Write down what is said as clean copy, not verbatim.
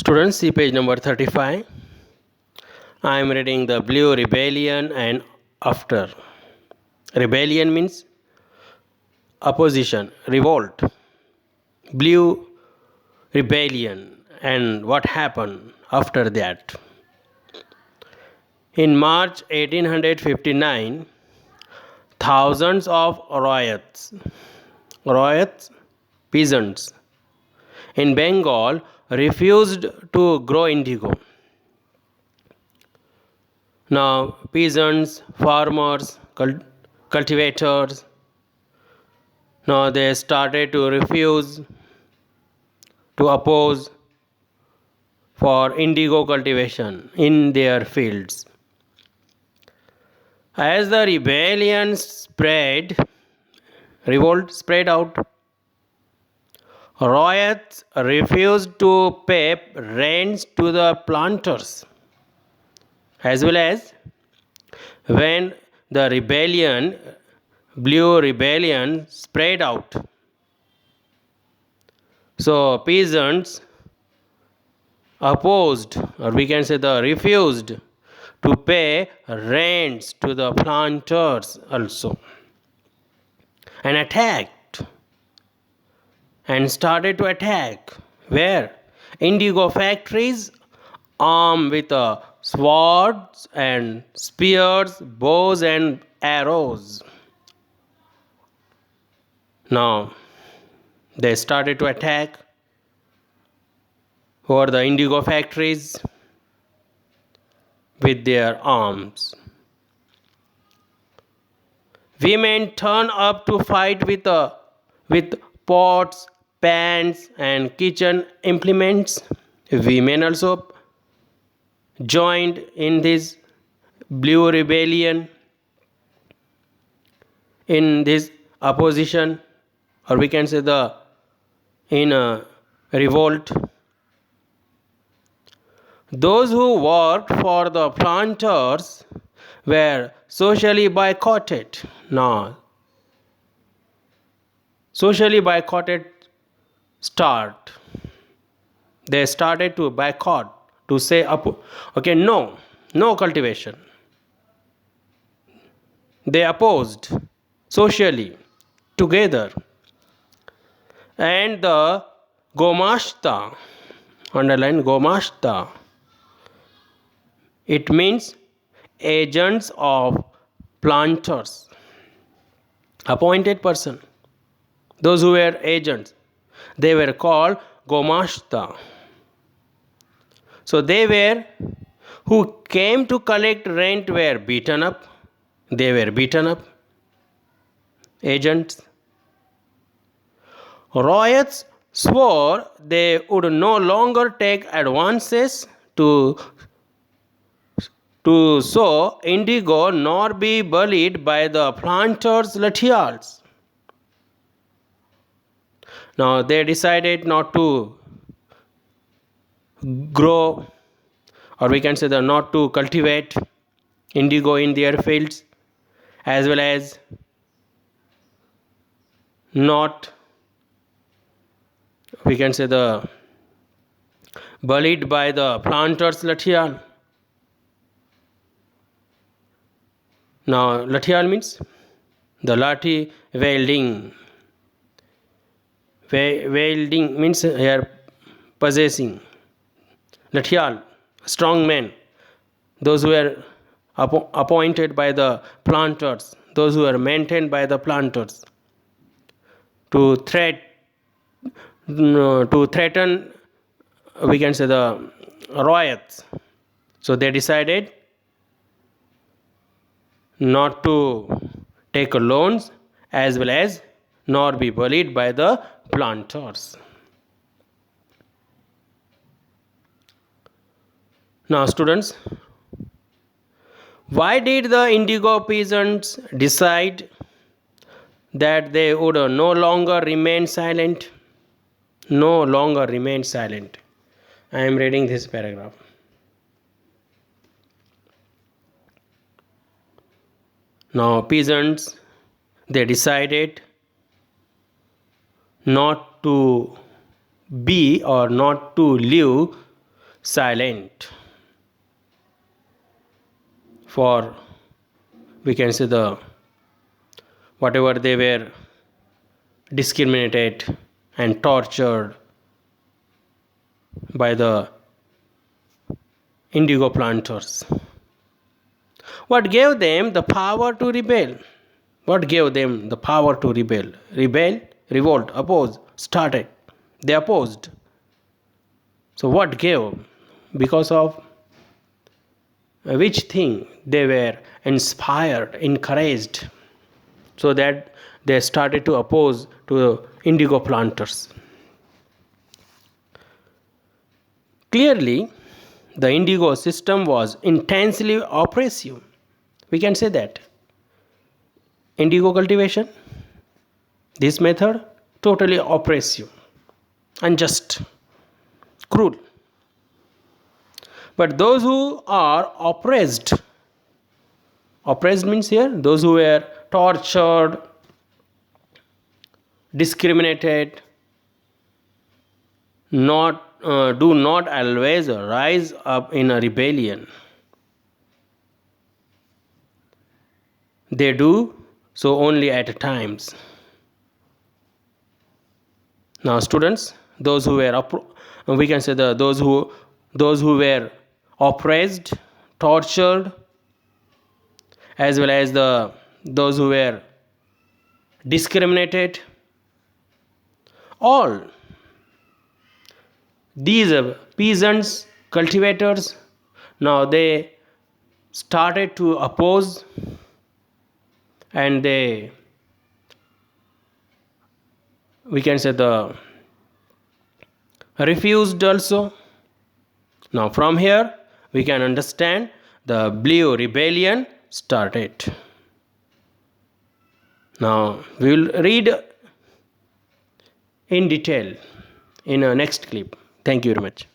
Students, see page number 35. I am reading the Blue Rebellion and After. Rebellion means opposition, revolt. Blue Rebellion and what happened after that. In March 1859, thousands of peasants in Bengal refused to grow indigo. Now, peasants, farmers, cultivators, now they started to refuse, to oppose for indigo cultivation in their fields. As the revolt spread out, riots refused to pay rents to the planters, as well as when the Blue Rebellion spread out. So peasants opposed, or we can say refused to pay rents to the planters also, and started to attack where indigo factories armed with swords and spears, bows and arrows. Now they started to attack over the indigo factories with their arms. Women turn up to fight with pots, pans and kitchen implements. Women also joined in this Blue Rebellion, in this opposition, or we can say in a revolt. Those who worked for the planters were socially boycotted. Now, socially boycotted start. They started to boycott, to say, okay, no cultivation. They opposed socially together. And the Gomashta, underline Gomashta, it means agents of planters, appointed person. Those who were agents, they were called Gomashta. So who came to collect rent were beaten up. They were beaten up. Agents. Riots swore they would no longer take advances to sow indigo nor be bullied by the planters' lathials. Now they decided not to grow, or we can say not to cultivate indigo in their fields, as well as not, we can say bullied by the planters' lathial. Now lathial means the lathi wielding. Wielding means here possessing. Lathial, strong men. Those who were appointed by the planters, those who were maintained by the planters to threaten, we can say the riots. So they decided not to take loans, as well as nor be bullied by the planters. Now students, why did the indigo peasants decide that they would no longer remain silent? No longer remain silent. I am reading this paragraph. Now peasants, they decided not to be or not to live silent for, we can say, the whatever they were discriminated and tortured by the indigo planters. What gave them the power to rebel? What gave them the power to rebel? Rebel, revolt, oppose, started. They opposed. So what gave? Because of which thing they were inspired, encouraged, so that they started to oppose to indigo planters. Clearly, the indigo system was intensely oppressive. We can say that. Indigo cultivation, this method, totally oppressive, unjust, cruel. But those who are oppressed means here those who were tortured, discriminated, do not always rise up in a rebellion. They do so only at times. Now, students, those who were we can say those who were oppressed, tortured, as well as those who were discriminated, all these peasants, cultivators, now they started to oppose, and they, we can say, refused also. Now from here we can understand the Blue Rebellion started. Now we will read in detail in a next clip. Thank you very much.